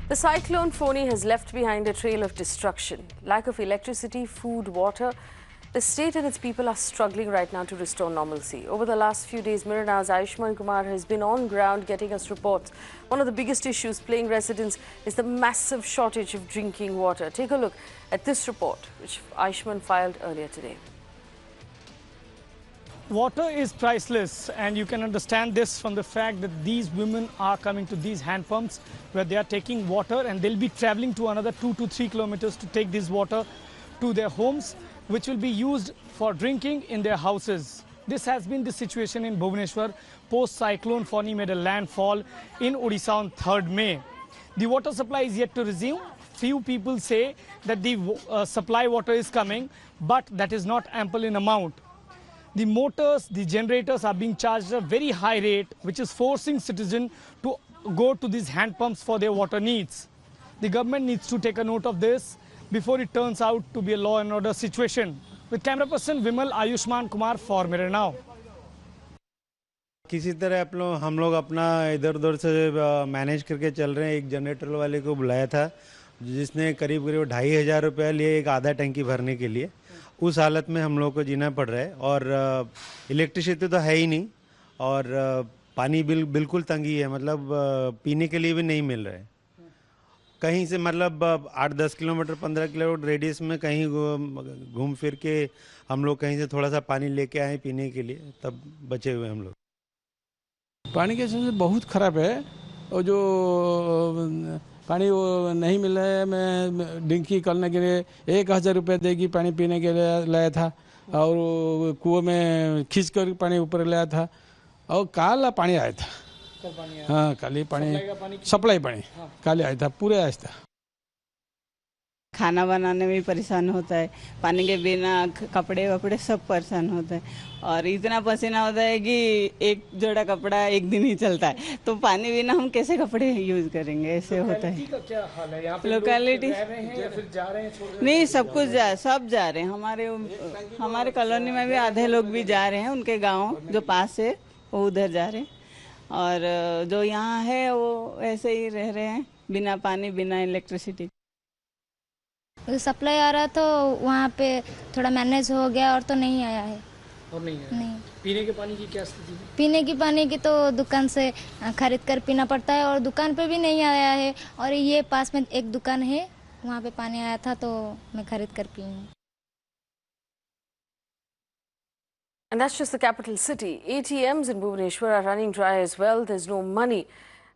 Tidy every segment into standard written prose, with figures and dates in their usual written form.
The cyclone Fani has left behind a trail of destruction. Lack of electricity, food, water. The state and its people are struggling right now to restore normalcy. Over the last few days, Mirror Now's Ayushmann has been on ground getting us reports. One of the biggest issues plaguing residents is the massive shortage of drinking water. Take a look at this report, which Ayushmann filed earlier today. Water is priceless, and you can understand this from the fact that these women are coming to these hand pumps where they are taking water, and they'll be traveling to another 2 to 3 kilometers to take this water to their homes, which will be used for drinking in their houses. This has been the situation in Bhubaneswar post-Cyclone Fani made a landfall in Odisha on 3rd May. The water supply is yet to resume. Few people say that the supply water is coming, but that is not ample in amount. The motors, the generators are being charged at a very high rate, which is forcing citizens to go to these hand pumps for their water needs. The government needs to take a note of this before it turns out to be a law and order situation. With camera person Vimal, Ayushmann Kumar for Mirror Now. किसी तरह हम लोग अपना इधर उधर से manage करके चल रहे हैं। एक जनरेटर वाले को बुलाया था जिसने करीब 2,500 रुपया लिए एक आधा टंकी भरने के लिए। उस हालत में हम लोग को जीना पड़ रहा है और इलेक्ट्रिसिटी तो है ही नहीं और पानी बिल्कुल तंगी है, मतलब पीने के लिए भी नहीं मिल रहा है। कहीं से मतलब 8-10 किलोमीटर 15 किलोमीटर रेडियस में कहीं घूम फिर के हम लोग कहीं से थोड़ा सा पानी लेके आए पीने के लिए, तब बचे हुए हम लोग। पानी की स्थिति बहुत ख़राब है और जो पानी वो नहीं मिल रहा है। मैं डिंकी करने के लिए 1,000 रुपये देगी पानी पीने के लिए लाया था और कुएं में खींच कर पानी ऊपर लाया था और काला पानी आया था। हाँ, काली पानी सप्लाई पानी काले आया था, पूरे आया था। खाना बनाने में भी परेशान होता है, पानी के बिना कपड़े वपड़े सब परेशान होता है और इतना पसीना होता है कि एक जोड़ा कपड़ा एक दिन ही चलता है, तो पानी बिना हम कैसे कपड़े यूज करेंगे, ऐसे होता है। का क्या हाल है यहाँ पे? लोकेलिटी नहीं, सब जा रहे हैं। हमारे कॉलोनी में भी आधे लोग भी जा रहे हैं, उनके गाँव जो पास है वो उधर जा रहे हैं और जो यहाँ है वो ऐसे ही रह रहे हैं बिना पानी बिना इलेक्ट्रिसिटी। सप्लाई आ रहा तो वहाँ पे थोड़ा मैनेज हो गया और तो नहीं आया है। और नहीं आया। नहीं। पीने के पानी की क्या स्थिति है? पीने की पानी की तो दुकान से खरीद कर पीना पड़ता है और दुकान पे भी नहीं आया है और ये पास में एक दुकान है वहाँ पे पानी आया था तो मैं खरीद कर पी हूँ। And that's just the capital city. ATMs in Bhubaneswar are running dry as well. There's no money.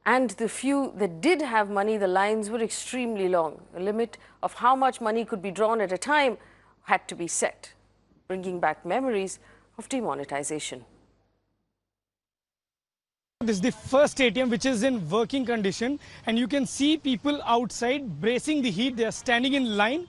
And the few that did have money, the lines were extremely long. A limit of how much money could be drawn at a time had to be set, bringing back memories of demonetization. This is the first ATM which is in working condition, and you can see people outside bracing the heat. They are standing in line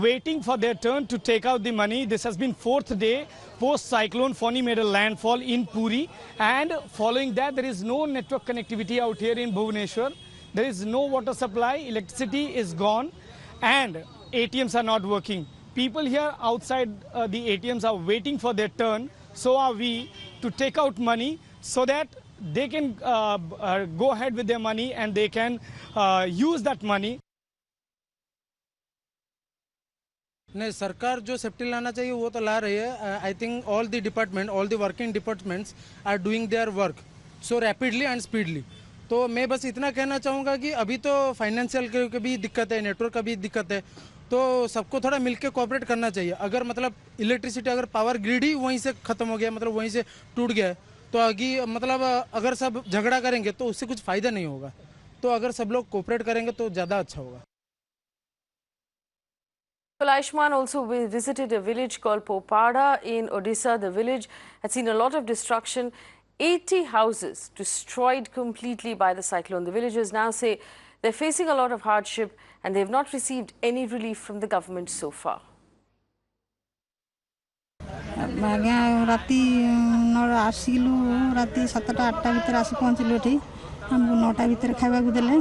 waiting for their turn to take out the money. This has been 4th day post-Cyclone Fani made a landfall in Puri, and following that there is no network connectivity out here in Bhubaneswar. There is no water supply, electricity is gone, and ATMs are not working. People here outside the ATMs are waiting for their turn. So are we, to take out money so that they can go ahead with their money and they can use that money. नहीं, सरकार जो safety लाना चाहिए वो तो ला रही है। I think all the working departments are doing their work so rapidly and speedly. तो मैं बस इतना कहना चाहूँगा कि अभी तो फाइनेंशियल की भी दिक्कत है, नेटवर्क का भी दिक्कत है, तो सबको थोड़ा मिलकर कोऑपरेट करना चाहिए। अगर मतलब इलेक्ट्रिसिटी अगर पावर ग्रिड ही वहीं से ख़त्म हो गया, मतलब वहीं से टूट गया है, तो आगे मतलब अगर सब झगड़ा करेंगे तो उससे कुछ फ़ायदा नहीं होगा। तो अगर सब लोग कोऑपरेट करेंगे तो ज़्यादा अच्छा होगा। Well, Ayushmann also visited a village called Popada in Odisha. The village had seen a lot of destruction, 80 houses destroyed completely by the cyclone. The villagers now say they're facing a lot of hardship and they've not received any relief from the government so far. राती 7टा 8टा भीतर आसी पहुँचलु एठी। हमको 9टा भीतर खाइबा को देले,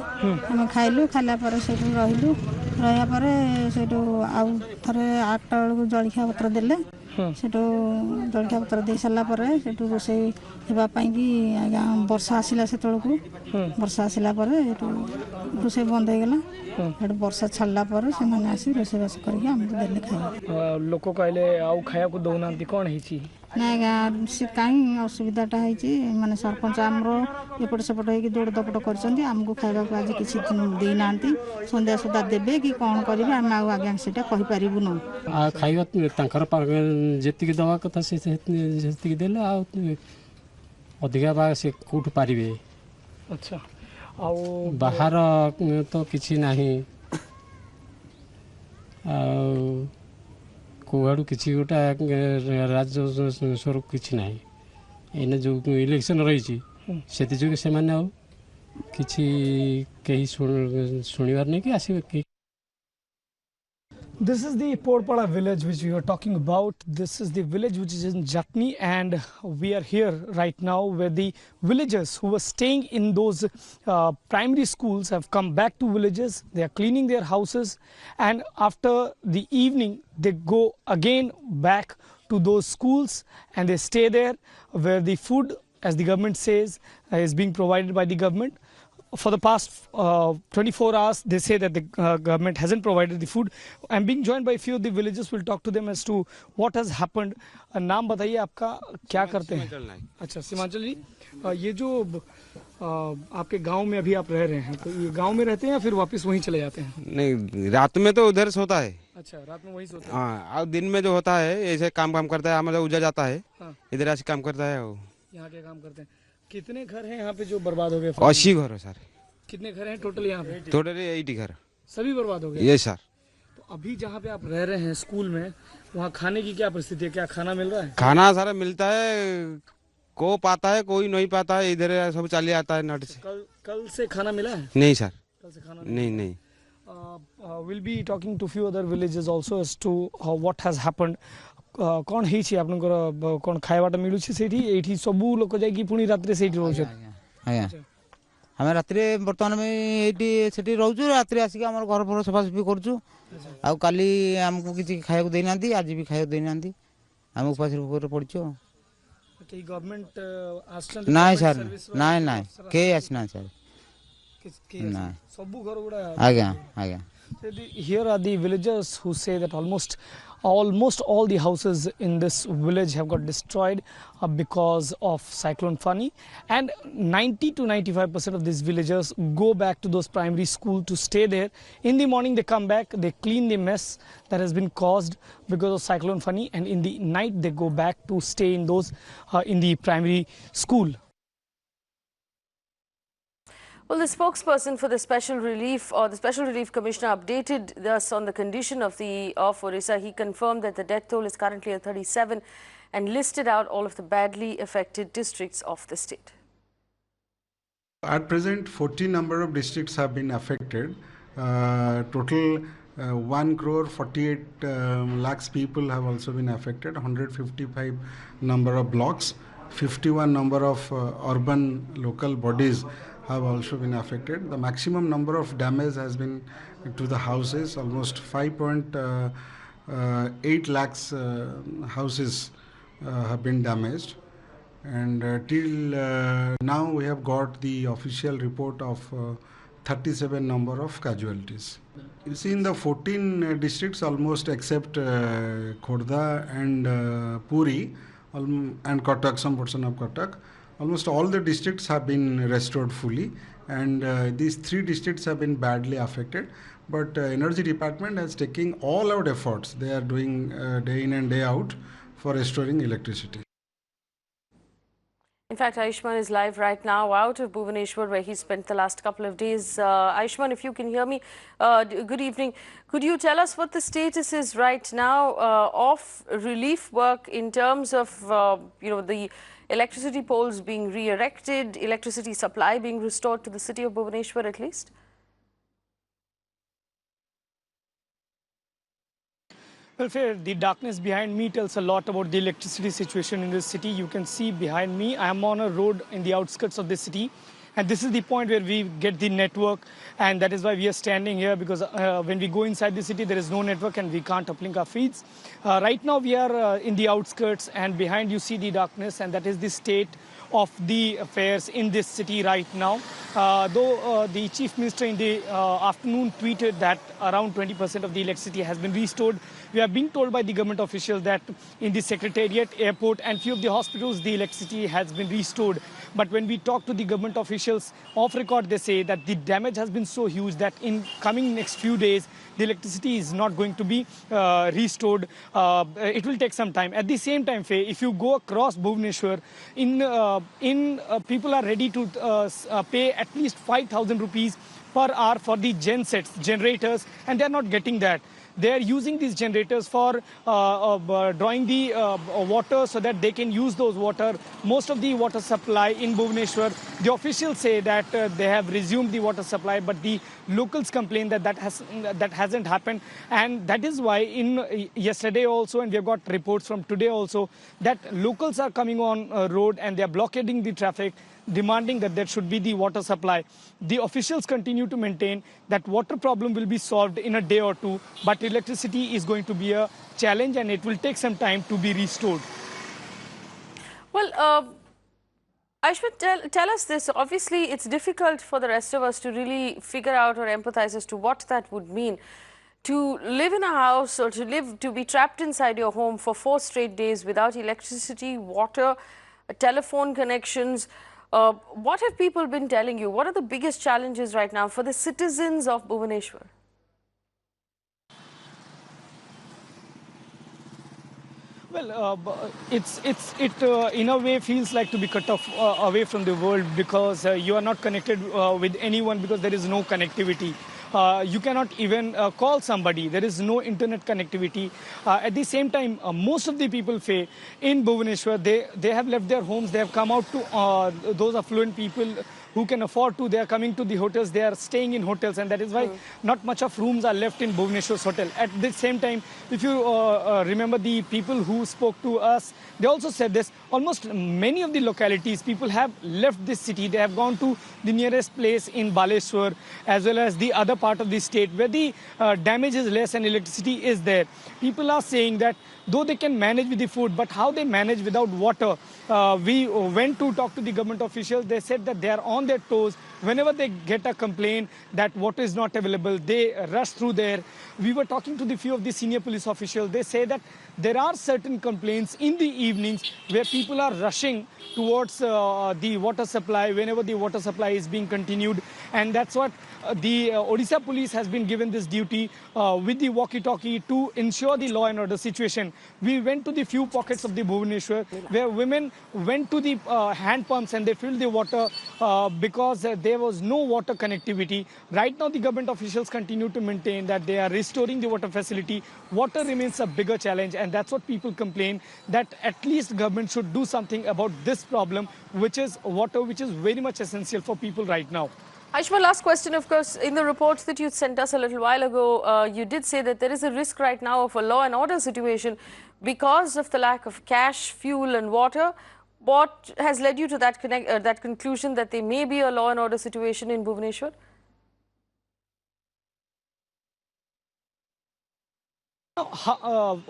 हम खाइलु, खाइला पर सेठु रहिलु, रहिया पर सेठु आउ थरे 8टा बेलू जलखिया पत्र देले, सेठू जलखिया पत्र दे सारा पर सेठू रोसे हेबापी आज्ञा वर्षा आसला से तौक वर्षा आसला रोसे बंद हो गला सेठू वर्षा छाड़ा पर से आसी रोसेबास करके आमको देले खाए लोक कहले आउ खाया को दौना कौन है ना आज्ञा से कहीं असुविधाटा है माने सरपंच आमर एपट सेपट हो दौड़ दपट करमको खावा आज किसी देना संध्या सुधा देवे कि कौन करेंगे आम आज्ञा से कहीपरूँ खाଇବା ଯେତିକି ଦେବା କଥା ସେ ସେତିକି ଦେଲେ ଆଉ ଅଧିକା ବା ସେ କେଉଁଠୁ ପାରିବେ अच्छा ଆଉ ବାହାର ତ କିଛି ନାହିଁ ଆଉ କୁଆଡ଼ୁ କିଛି ଗୋଟେ ରାଜ୍ୟ ସ୍ୱରୂପ କିଛି ନାହିଁ ଏଇନେ ଯେଉଁ ଇଲେକ୍ସନ୍ ରହିଛି ସେଥିଯୋଗୁଁ ସେମାନେ ଆଉ କିଛି କେହି ଶୁଣିବାର ନାହିଁ କି ଆସିବେ କି This is the Porpara village which we were talking about. This is the village which is in Jatni, and we are here right now where the villagers who were staying in those primary schools have come back to villages. They are cleaning their houses, and after the evening they go again back to those schools and they stay there where the food, as the government says, is being provided by the government. For the past 24 hours, they say that the government hasn't provided the food. I'm being joined by a few of the villagers. We'll talk to them as to what has happened. नाम बताइए आपका, क्या करते हैं? अच्छा, सीमांचल जी, ये जो आपके गांव में अभी आप रह रहे हैं, तो ये गांव में रहते हैं या फिर वापस वहीं चले जाते हैं? नहीं, रात में तो उधर सोता है। अच्छा, रात में वहीं सोता है। हाँ, और दिन में जो होता है ऐसे काम करता है, मतलब उधर जाता है, इधर ऐसे काम करता है। वो यहाँ के काम करते हैं। कितने घर हैं यहाँ पे जो बर्बाद हो गए? 80 घर है सर। कितने घर हैं टोटल यहाँ पे? टोटल 80 घर सभी बर्बाद हो गए? ये सर। तो अभी जहाँ पे आप रह रहे हैं स्कूल में, वहाँ खाने की क्या परिस्थिति है? क्या खाना मिल रहा है? खाना सारा मिलता है, को पाता है कोई नहीं पाता है, इधर सब चले आता है नट से। कल से खाना मिला है? नहीं सर, कल से खाना नहीं। We'll be talking to few other villages also as to what has happened. कौन ही छी आपनकर कौन खाइबाटा मिलु छी सेठी एठी सबु लोक जाई की पुनी रात्रि सेठी रहउ छ? आया हम रात्रि वर्तमान में एठी सेठी रहउ छु, रात्रि आसी के हमर घर पर सफा सफी करछु। आ काली हमको किछि खाया को देई नांती, आज भी खाया देई नांती, हम उपास ऊपर पड़छु। के गवर्नमेंट आश्रम नहीं सर, नहीं के आसना सर, नहीं सबु घर गुडा आज्ञा। Here are the villagers who say that almost all the houses in this village have got destroyed because of Cyclone Fani, and 90 to 95% of these villagers go back to those primary school to stay there. In the morning they come back, they clean the mess that has been caused because of Cyclone Fani, and in the night they go back to stay in those in the primary school. Well, the spokesperson for the Special Relief Commissioner updated us on the condition of Odisha. He confirmed that the death toll is currently at 37 and listed out all of the badly affected districts of the state. At present, 14 number of districts have been affected. Total 1 crore 48 lakhs people have also been affected. 155 number of blocks, 51 number of urban local bodies have also been affected. The maximum number of damage has been to the houses, almost 5.8 lakhs houses have been damaged, and till now we have got the official report of 37 number of casualties. You see, in the 14 districts, almost except Khordha and Puri and Cuttack, some portion of Cuttack, almost all the districts have been restored fully, and these 3 districts have been badly affected. But Energy Department has taken all out efforts. They are doing day in and day out for restoring electricity. In fact, Ayushmann is live right now out of Bhubaneswar, where he spent the last couple of days. Ayushmann, if you can hear me, good evening. Could you tell us what the status is right now of relief work in terms of, the electricity poles being re-erected, electricity supply being restored to the city of Bhubaneswar at least? Well, Faye, the darkness behind me tells a lot about the electricity situation in this city. You can see behind me, I am on a road in the outskirts of this city. And this is the point where we get the network, and that is why we are standing here, because when we go inside the city, there is no network and we can't uplink our feeds. Right now we are in the outskirts, and behind you see the darkness, and that is the state of the affairs in this city right now. Though the Chief Minister in the afternoon tweeted that around 20% of the electricity has been restored, we are being told by the government officials that in the Secretariat, airport and few of the hospitals, the electricity has been restored. But when we talk to the government officials off record, they say that the damage has been so huge that in coming next few days, the electricity is not going to be restored. It will take some time. At the same time, Faye, if you go across Bhubaneswar, people are ready to pay at least 5,000 rupees per hour for the gensets, generators, and they are not getting that. They are using these generators for drawing the water so that they can use those water. Most of the water supply in Bhubaneswar, the officials say that they have resumed the water supply, but the locals complain that that hasn't happened. And that is why in yesterday also, and we have got reports from today also, that locals are coming on road and they are blockading the traffic, demanding that there should be the water supply. The officials continue to maintain that water problem will be solved in a day or two, but electricity is going to be a challenge and it will take some time to be restored. Well, Ayushmann, tell us this. Obviously, it's difficult for the rest of us to really figure out or empathize as to what that would mean. To live in a house or to be trapped inside your home for 4 straight days without electricity, water, telephone connections. What have people been telling you? What are the biggest challenges right now for the citizens of Bhubaneswar? Well, it in a way feels like to be cut off away from the world, because you are not connected with anyone, because there is no connectivity. You cannot even call somebody. There is no internet connectivity. At the same time, most of the people in Bhubaneswar, they have left their homes. They have come out to those affluent people who can afford to. They are coming to the hotels. They are staying in hotels, and that is why not much of rooms are left in Bhubaneswar's hotel. At the same time, if you remember the people who spoke to us, they also said this. Almost many of the localities, people have left this city. They have gone to the nearest place in Baleshwar, as well as the other part of the state where the damage is less and electricity is there. People are saying that though they can manage with the food, but how they manage without water. We went to talk to the government officials. They said that they are on their toes. Whenever they get a complaint that water is not available, they rush through there. We were talking to the few of the senior police officials. They say that there are certain complaints in the evenings where people are rushing towards the water supply whenever the water supply is being continued. And that's what the Odisha police has been given this duty with the walkie-talkie to ensure the law and order situation. We went to the few pockets of the Bhubaneswar where women went to the hand pumps and they filled the water because there was no water connectivity. Right now, the government officials continue to maintain that they are restoring the water facility. Water remains a bigger challenge, and that's what people complain, that at least government should do something about this problem, which is water, which is very much essential for people right now. Ayushmann, last question. Of course, in the reports that you sent us a little while ago, you did say that there is a risk right now of a law and order situation because of the lack of cash, fuel and water. What has led you to that conclusion that there may be a law and order situation in Bhubaneswar?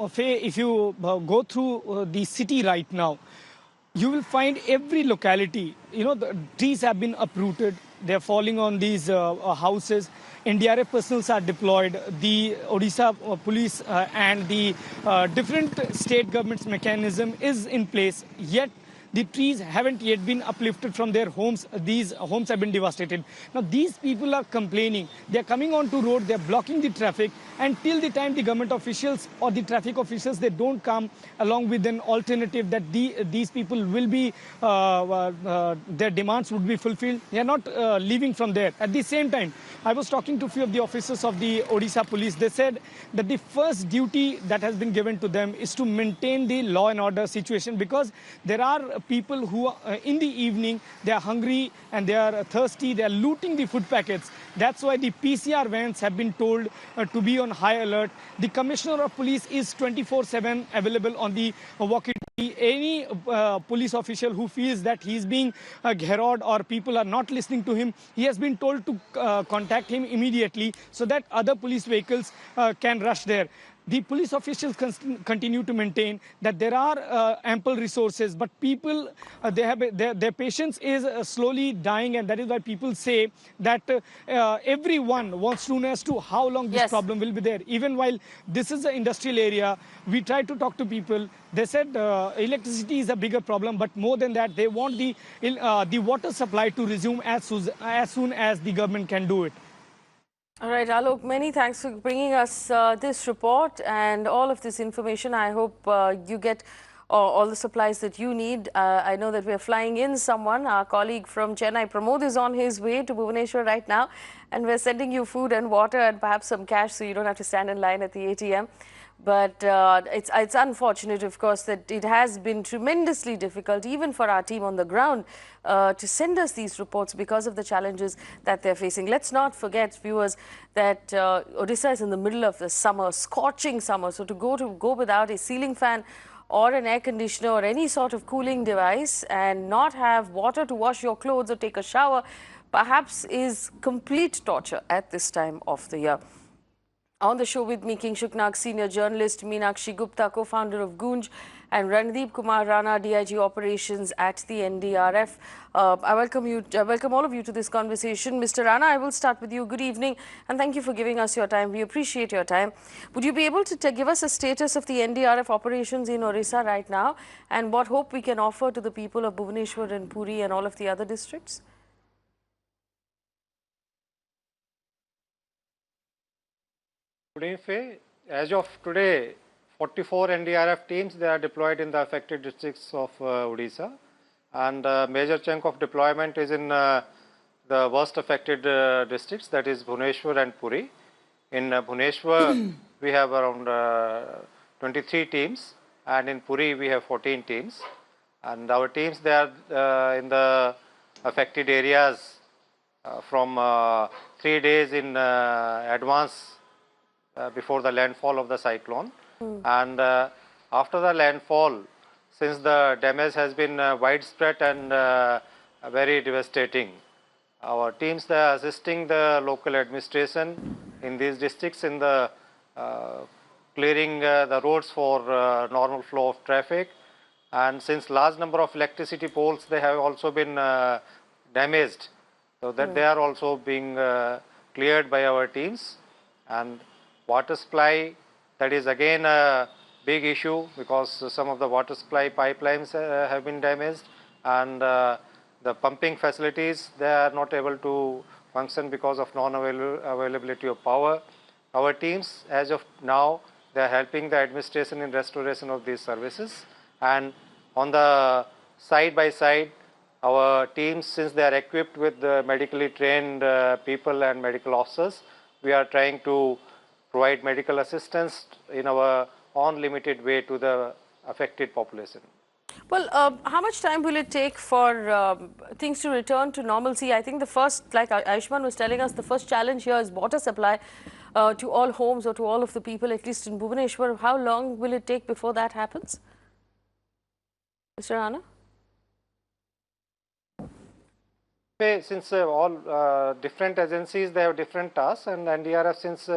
Faye, if you go through the city right now, you will find every locality, the trees have been uprooted. They're falling on these houses. NDRF personnel are deployed. The Odisha police and the different state governments mechanism is in place. Yet the trees haven't yet been uplifted from their homes. These homes have been devastated. Now, these people are complaining. They're coming onto road. They're blocking the traffic. And till the time the government officials or the traffic officials, they don't come along with an alternative that these people will be, their demands would be fulfilled, they are not leaving from there. At the same time, I was talking to a few of the officers of the Odisha police. They said that the first duty that has been given to them is to maintain the law and order situation, because there are people who are, in the evening, they are hungry and they are thirsty, they are looting the food packets. That's why the PCR vans have been told to be on high alert. The Commissioner of Police is 24/7 available on the walkie-talkie. any police official who feels that he's being gherod or people are not listening to him, he has been told to contact him immediately so that other police vehicles can rush there. The police officials continue to maintain that there are ample resources, but people, their patience is slowly dying, and that is why people say that everyone wants to know as to how long this problem will be there. Even while this is an industrial area, we tried to talk to people. They said electricity is a bigger problem, but more than that, they want the water supply to resume as soon as the government can do it. All right, Alok, many thanks for bringing us this report and all of this information. I hope you get all the supplies that you need. I know that we're flying in someone, our colleague from Chennai, Pramod, is on his way to Bhubaneswar right now, and we're sending you food and water and perhaps some cash so you don't have to stand in line at the ATM. But it's unfortunate, of course, that it has been tremendously difficult, even for our team on the ground, to send us these reports because of the challenges that they're facing. Let's not forget, viewers, that Odisha is in the middle of the summer, scorching summer. So to go without a ceiling fan or an air conditioner or any sort of cooling device and not have water to wash your clothes or take a shower, perhaps is complete torture at this time of the year. On the show with me, King Shuknag, senior journalist, Meenakshi Gupta, co-founder of Gunj, and Randeep Kumar Rana, DIG operations at the NDRF. I welcome all of you to this conversation. Mr. Rana, I will start with you. Good evening, and thank you for giving us your time. We appreciate your time. Would you be able to give us a status of the NDRF operations in Odisha right now, and what hope we can offer to the people of Bhubaneswar and Puri and all of the other districts? Good evening, Faye. As of today, 44 NDRF teams, they are deployed in the affected districts of Odisha, and a major chunk of deployment is in the worst affected districts, that is Bhubaneswar and Puri. In Bhubaneswar, we have around 23 teams, and in Puri we have 14 teams, and our teams, they are in the affected areas from 3 days in advance before the landfall of the cyclone. And after the landfall, since the damage has been widespread and very devastating, our teams, they are assisting the local administration in these districts in the clearing the roads for normal flow of traffic. And since large number of electricity poles, they have also been damaged, so that they are also being cleared by our teams. And water supply, that is again a big issue, because some of the water supply pipelines have been damaged, and the pumping facilities, they are not able to function because of non-availability of power. Our teams, as of now, they are helping the administration in restoration of these services. And on the side by side, our teams, since they are equipped with medically trained people and medical officers, we are trying to provide medical assistance in our own limited way to the affected population. Well, how much time will it take for things to return to normalcy? I think the first, like Ayushmann was telling us, the first challenge here is water supply to all homes or to all of the people, at least in Bhubaneswar. How long will it take before that happens? Mr. Rana? Since all different agencies, they have different tasks, and NDRF, since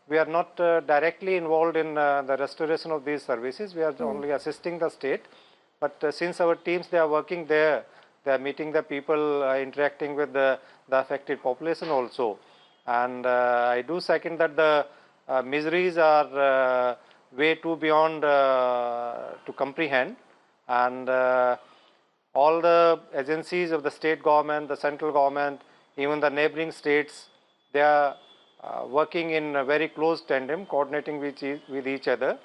we are not directly involved in the restoration of these services, we are only assisting the state. But since our teams, they are working there, they are meeting the people, interacting with the affected population also. And I do second that the miseries are way too beyond to comprehend. And all the agencies of the state government, the central government, even the neighboring states, they are working in a very close tandem, coordinating with each other,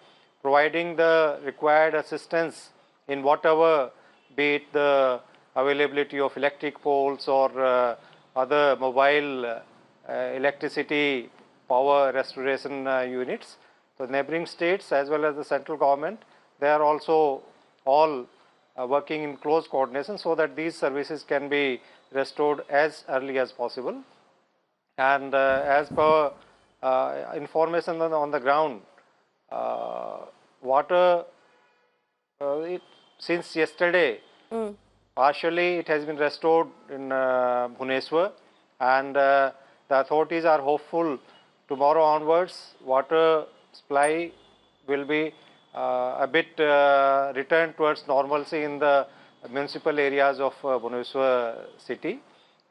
providing the required assistance in whatever, be it the availability of electric poles or other mobile electricity power restoration units. So neighboring states as well as the central government, they are also all working in close coordination so that these services can be restored as early as possible. And as per information on the ground, water, since yesterday, partially it has been restored in Bhubaneswar, and the authorities are hopeful tomorrow onwards water supply will be a bit returned towards normalcy in the municipal areas of Bhubaneswar city,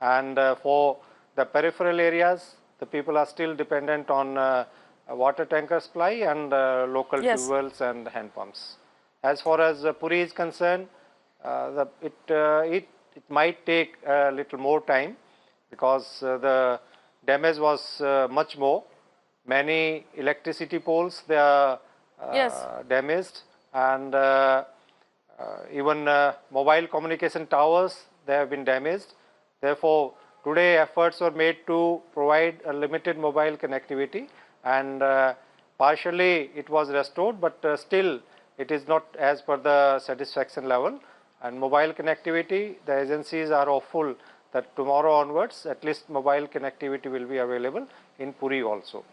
and for the peripheral areas the people are still dependent on water tanker supply and local tube wells and hand pumps. As far as Puri is concerned, it might take a little more time because the damage was much more. Many electricity poles they are damaged, and even mobile communication towers they have been damaged. Therefore, today efforts were made to provide a limited mobile connectivity, and partially it was restored, but still it is not as per the satisfaction level. And mobile connectivity, the agencies are hopeful that tomorrow onwards at least mobile connectivity will be available in Puri also.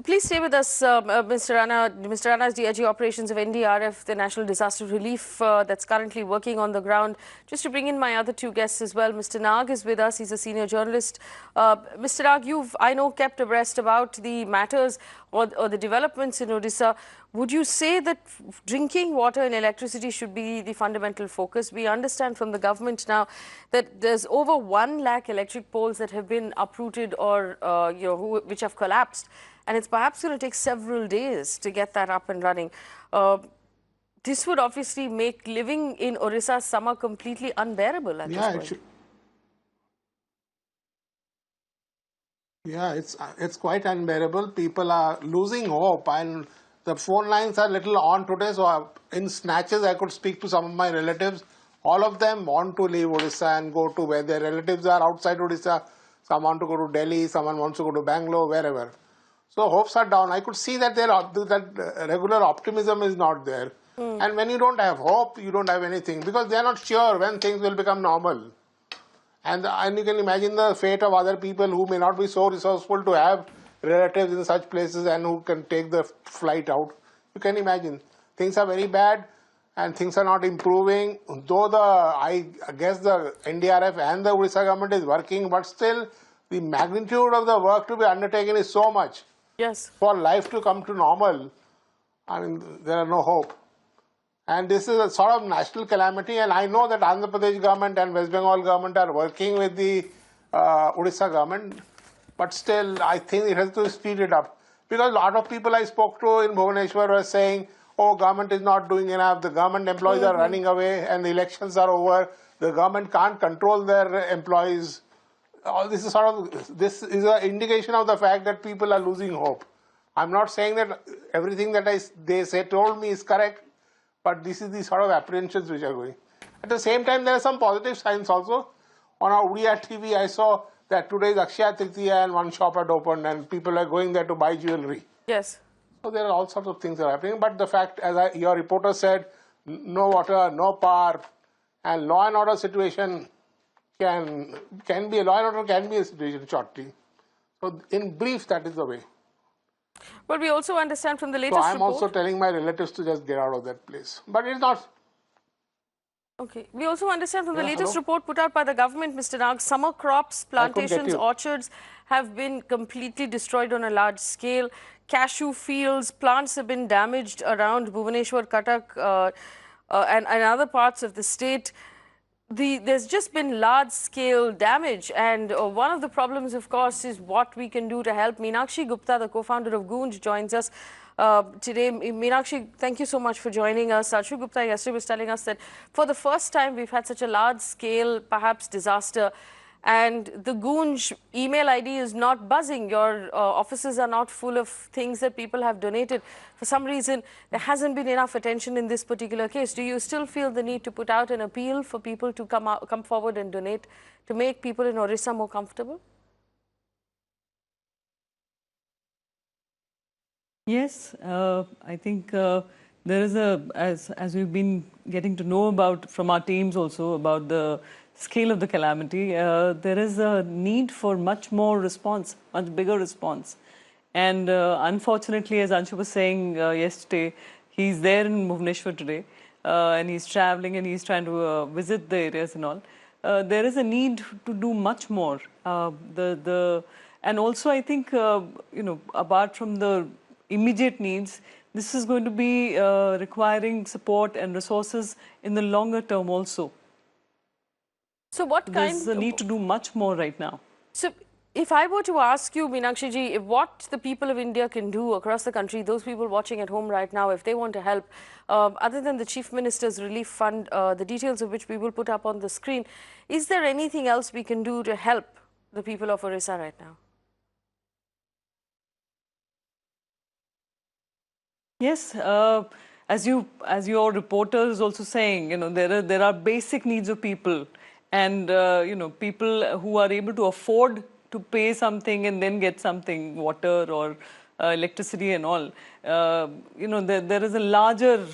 Please stay with us, Mr. Rana. Mr. Rana is DIG Operations of NDRF, the National Disaster Relief that's currently working on the ground. Just to bring in my other two guests as well, Mr. Nag is with us. He's a senior journalist. Mr. Nag, you've, I know, kept abreast about the matters or the developments in Odisha. Would you say that drinking water and electricity should be the fundamental focus? We understand from the government now that there's over 1 lakh electric poles that have been uprooted or which have collapsed. And it's perhaps going to take several days to get that up and running. This would obviously make living in Odisha summer completely unbearable at this point. Yeah, it's quite unbearable. People are losing hope, and the phone lines are little on today. So in snatches, I could speak to some of my relatives. All of them want to leave Odisha and go to where their relatives are outside Odisha. Some want to go to Delhi, someone wants to go to Bangalore, wherever. So hopes are down. I could see that that regular optimism is not there. And when you don't have hope, you don't have anything, because they are not sure when things will become normal. And you can imagine the fate of other people who may not be so resourceful to have relatives in such places and who can take the flight out. You can imagine. Things are very bad and things are not improving. Though I guess the NDRF and the Odisha government is working, but still the magnitude of the work to be undertaken is so much. Yes. For life to come to normal, I mean, there are no hope. And this is a sort of national calamity, and I know that Andhra Pradesh government and West Bengal government are working with the Odisha government, but still I think it has to speed it up. Because a lot of people I spoke to in Bhubaneswar were saying, oh, government is not doing enough, the government employees are running away and the elections are over, the government can't control their employees. All this is this is an indication of the fact that people are losing hope. I'm not saying that everything that they told me is correct, but this is the sort of apprehensions which are going. At the same time, there are some positive signs also. On our Odia TV, I saw that today is Akshaya Tritiya and one shop had opened and people are going there to buy jewelry. Yes. So there are all sorts of things that are happening. But the fact, as your reporter said, no water, no power, and law and order situation can be a situation shortly. So in brief, that is the way. But we also understand from the latest report. So I'm also telling my relatives to just get out of that place. But it's not. Okay. We also understand from the latest report put out by the government, Mr. Nag, summer crops, plantations, orchards have been completely destroyed on a large scale. Cashew fields, plants have been damaged around Bhubaneswar, Cuttack and other parts of the state. There's just been large-scale damage, and one of the problems, of course, is what we can do to help. Meenakshi Gupta, the co-founder of Gunj, joins us today. Meenakshi, thank you so much for joining us. Ashu Gupta yesterday was telling us that for the first time we've had such a large-scale, perhaps, disaster, and the Gunj email ID is not buzzing. Your offices are not full of things that people have donated. For some reason, there hasn't been enough attention in this particular case. Do you still feel the need to put out an appeal for people to come forward and donate to make people in Odisha more comfortable? Yes, I think there is as we've been getting to know about from our teams also about the scale of the calamity, there is a need for much more response, much bigger response. And unfortunately, as Anshu was saying yesterday, he's there in Bhubaneswar today. and he's traveling and he's trying to visit the areas and all. There is a need to do much more. And also I think, apart from the immediate needs, this is going to be requiring support and resources in the longer term also. So what kind... There's a need to do much more right now. So if I were to ask you, Meenakshi ji, what the people of India can do across the country, those people watching at home right now, if they want to help, other than the Chief Minister's Relief Fund, the details of which we will put up on the screen, is there anything else we can do to help the people of Odisha right now? Yes, as your reporter is also saying, there are basic needs of people, and people who are able to afford to pay something and then get something, water or electricity and all. There is a larger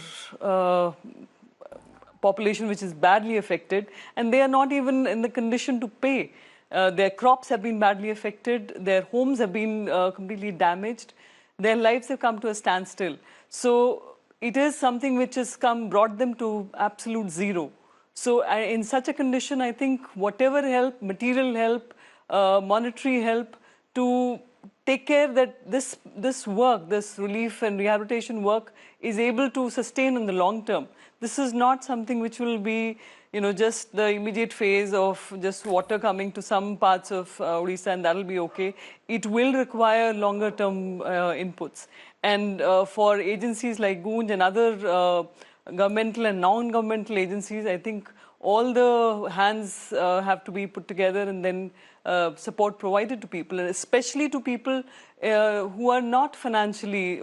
population which is badly affected, and they are not even in the condition to pay. Their crops have been badly affected, their homes have been completely damaged, their lives have come to a standstill. So it is something which has brought them to absolute zero. So in such a condition, I think whatever help, material help, monetary help, to take care that this work, this relief and rehabilitation work is able to sustain in the long term. This is not something which will be, just the immediate phase of just water coming to some parts of Odisha and that will be okay. It will require longer term inputs. And for agencies like Goonj and other governmental and non-governmental agencies, I think all the hands have to be put together and then support provided to people, and especially to people who are not financially,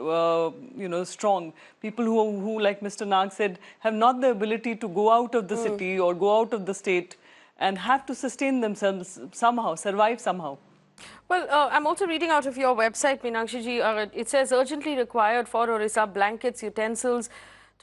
strong. People who, like Mr. Nag said, have not the ability to go out of the city or go out of the state and have to sustain themselves somehow, survive somehow. Well, I'm also reading out of your website, Meenakshi ji. It says urgently required for Odisha: blankets, utensils,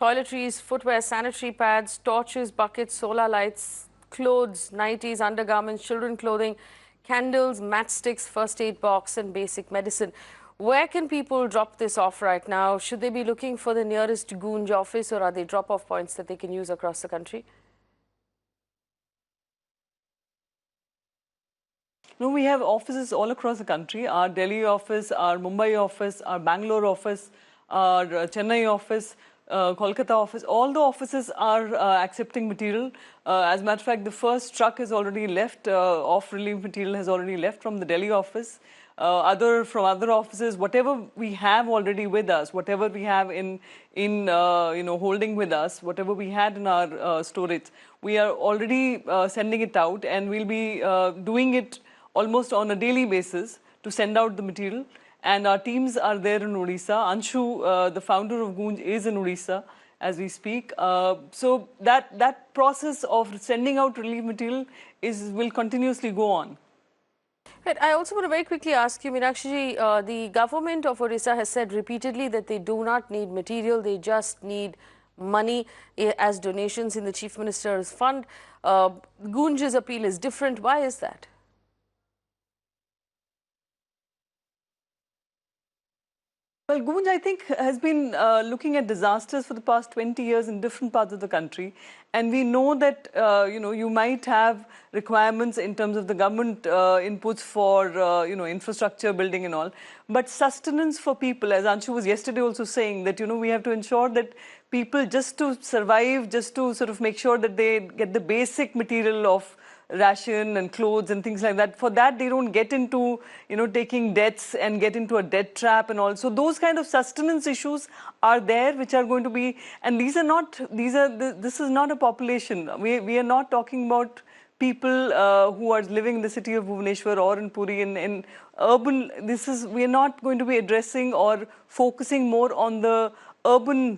toiletries, footwear, sanitary pads, torches, buckets, solar lights, clothes, nighties, undergarments, children clothing, candles, matchsticks, first aid box and basic medicine. Where can people drop this off right now? Should they be looking for the nearest Goonj office, or are there drop-off points that they can use across the country? No, we have offices all across the country. Our Delhi office, our Mumbai office, our Bangalore office, our Chennai office, Kolkata office, all the offices are accepting material. As a matter of fact, the first truck has already left, off relief material has already left from the Delhi office. From other offices, whatever we have already with us, whatever we have in holding with us, whatever we had in our storage, we are already sending it out, and we'll be doing it almost on a daily basis to send out the material. And our teams are there in Odisha. Anshu, the founder of Goonj, is in Odisha as we speak. So that process of sending out relief material will continuously go on. Right. I also want to very quickly ask you, Meenakshi ji, the government of Odisha has said repeatedly that they do not need material, they just need money as donations in the Chief Minister's fund. Goonj's appeal is different. Why is that? Well, Goonj, I think, has been looking at disasters for the past 20 years in different parts of the country. And we know that, you might have requirements in terms of the government inputs for, infrastructure building and all. But sustenance for people, as Anshu was yesterday also saying, that, we have to ensure that people, just to survive, just to sort of make sure that they get the basic material of ration and clothes and things like that. For that, they don't get into, taking debts and get into a debt trap and all. So those kind of sustenance issues are there, which are going to be, and this is not a population. We are not talking about people who are living in the city of Bhubaneswar or in Puri in urban. We are not going to be addressing or focusing more on the urban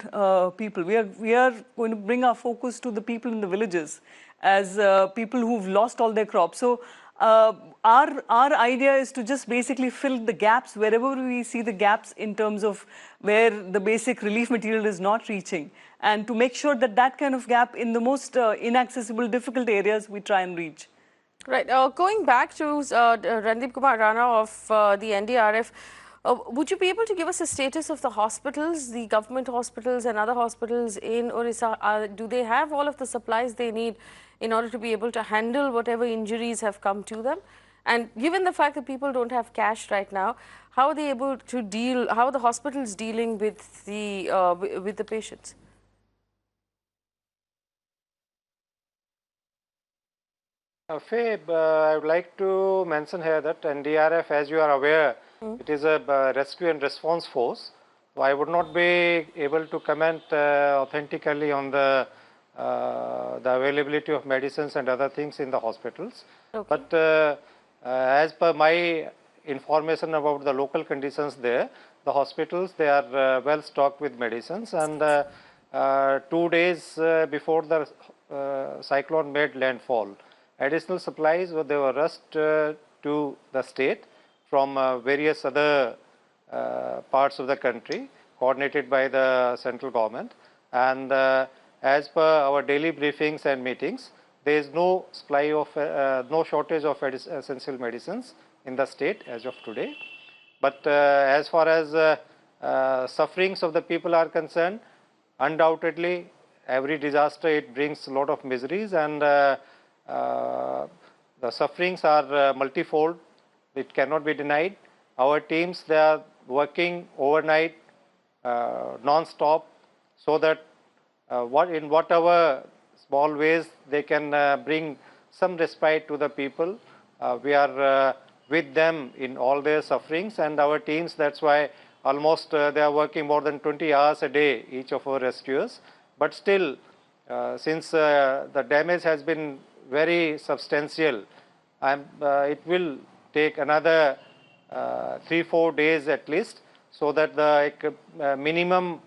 people. We are going to bring our focus to the people in the villages, as people who've lost all their crops. So our idea is to just basically fill the gaps wherever we see the gaps in terms of where the basic relief material is not reaching, and to make sure that that kind of gap in the most inaccessible, difficult areas we try and reach. Right. Going back to Randeep Kumar Rana of the NDRF, Would you be able to give us a status of the hospitals, the government hospitals and other hospitals in Odisha? Do they have all of the supplies they need in order to be able to handle whatever injuries have come to them? And given the fact that people don't have cash right now, how are they able to deal, how are the hospitals dealing with the patients? Faye, I would like to mention here that NDRF, as you are aware, it is a rescue and response force. So I would not be able to comment authentically on the availability of medicines and other things in the hospitals. Okay. But as per my information about the local conditions there, the hospitals, they are well stocked with medicines, and 2 days before the cyclone made landfall, additional supplies they were rushed to the state from various other parts of the country, coordinated by the central government. And as per our daily briefings and meetings, there is no supply of no shortage of essential medicines in the state as of today. But as far as sufferings of the people are concerned, undoubtedly every disaster, it brings a lot of miseries, and the sufferings are multifold. It cannot be denied. Our teams, they are working overnight, non-stop, so that in whatever small ways they can bring some respite to the people. We are with them in all their sufferings, and our teams, that's why almost they are working more than 20 hours a day, each of our rescuers. But still, since the damage has been very substantial, it will take another 3-4 days at least, so that the minimum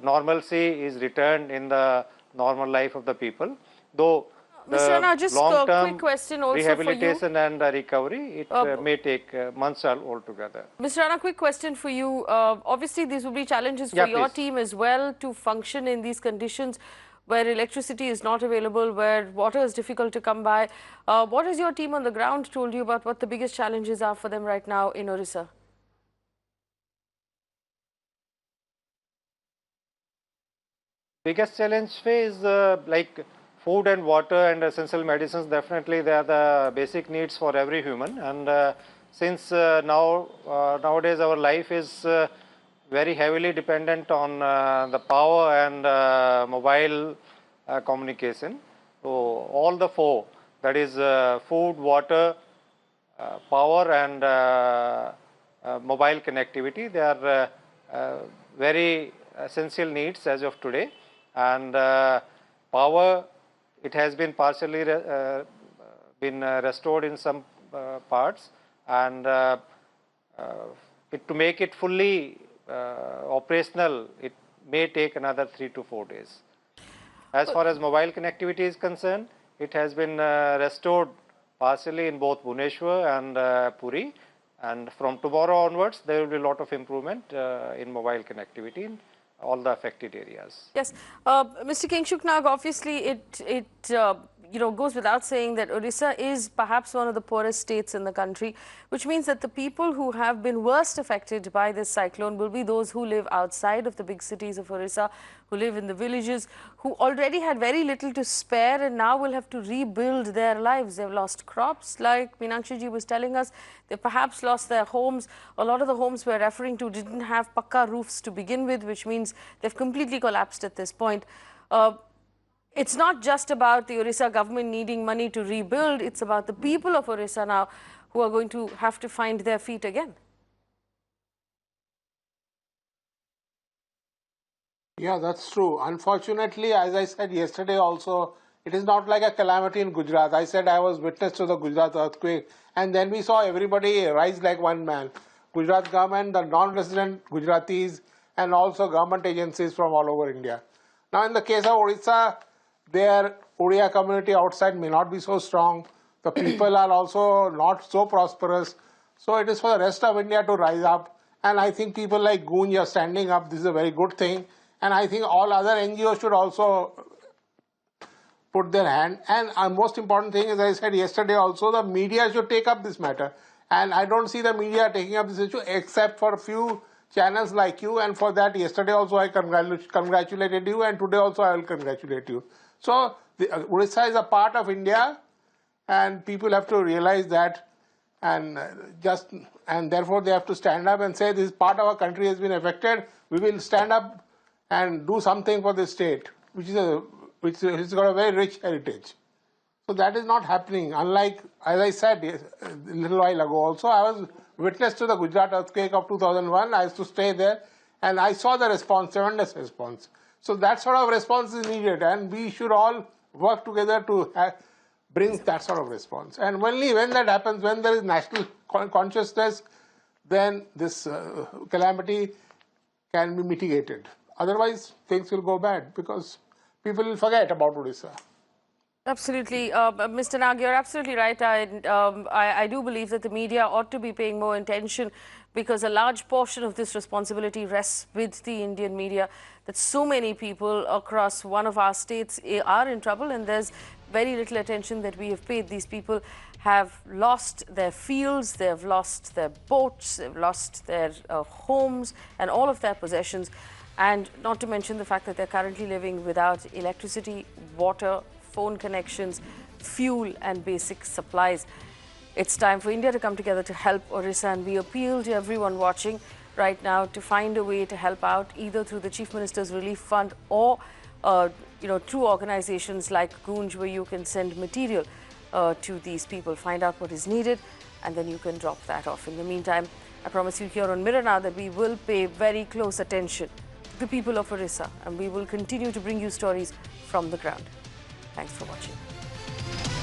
normalcy is returned in the normal life of the people. Though Mr. Rana, just a quick question also rehabilitation for you. And recovery, it may take months altogether. Mr. Rana, quick question for you. Obviously, these will be challenges for your team as well to function in these conditions where electricity is not available, where water is difficult to come by. What has your team on the ground told you about what the biggest challenges are for them right now in Odisha? Biggest challenge phase like food and water and essential medicines, definitely they are the basic needs for every human. And since nowadays our life is very heavily dependent on the power and mobile communication. So all the four, that is food, water, power and mobile connectivity, they are very essential needs as of today. And power, it has been partially restored in some parts, and to make it fully operational, it may take another 3 to 4 days. As far as mobile connectivity is concerned, it has been restored partially in both Bhubaneswar and Puri, and from tomorrow onwards there will be a lot of improvement in mobile connectivity in all the affected areas. Yes, Mr. Kingshuknag, obviously it goes without saying that Odisha is perhaps one of the poorest states in the country, which means that the people who have been worst affected by this cyclone will be those who live outside of the big cities of Odisha, who live in the villages, who already had very little to spare and now will have to rebuild their lives. They've lost crops, like Meenakshi ji was telling us. They perhaps lost their homes. A lot of the homes we're referring to didn't have pakka roofs to begin with, which means they've completely collapsed at this point. It's not just about the Odisha government needing money to rebuild, it's about the people of Odisha now who are going to have to find their feet again. Yeah, that's true. Unfortunately, as I said yesterday also, it is not like a calamity in Gujarat. I said I was witness to the Gujarat earthquake, and then we saw everybody rise like one man. Gujarat government, the non-resident Gujaratis, and also government agencies from all over India. Now, in the case of Odisha, their Odia community outside may not be so strong. The people are also not so prosperous. So it is for the rest of India to rise up. And I think people like Goonj are standing up. This is a very good thing. And I think all other NGOs should also put their hand. And most important thing, as I said yesterday also, the media should take up this matter. And I don't see the media taking up this issue except for a few channels like you, and for that yesterday also I congratulated you, and today also I will congratulate you. So Odisha is a part of India, and people have to realize that, and therefore they have to stand up and say this part of our country has been affected. We will stand up and do something for this state, which has got a very rich heritage. So that is not happening. Unlike, as I said a little while ago also, I was witness to the Gujarat earthquake of 2001. I used to stay there, and I saw the response, tremendous response. So that sort of response is needed, and we should all work together to bring that sort of response. And only when that happens, when there is national consciousness, then this calamity can be mitigated. Otherwise, things will go bad because people will forget about Odisha. Absolutely. Mr. Nag, you're absolutely right. I do believe that the media ought to be paying more attention, because a large portion of this responsibility rests with the Indian media, that so many people across one of our states are in trouble, and there's very little attention that we have paid. These people have lost their fields, they've lost their boats, they've lost their homes and all of their possessions, and not to mention the fact that they're currently living without electricity, water, phone connections, fuel and basic supplies. It's time for India to come together to help Odisha, and we appeal to everyone watching right now to find a way to help out, either through the Chief Minister's Relief Fund or through organizations like Gunj, where you can send material to these people. Find out what is needed, and then you can drop that off. In the meantime, I promise you here on Mirror Now that we will pay very close attention to the people of Odisha, and we will continue to bring you stories from the ground. Thanks for watching.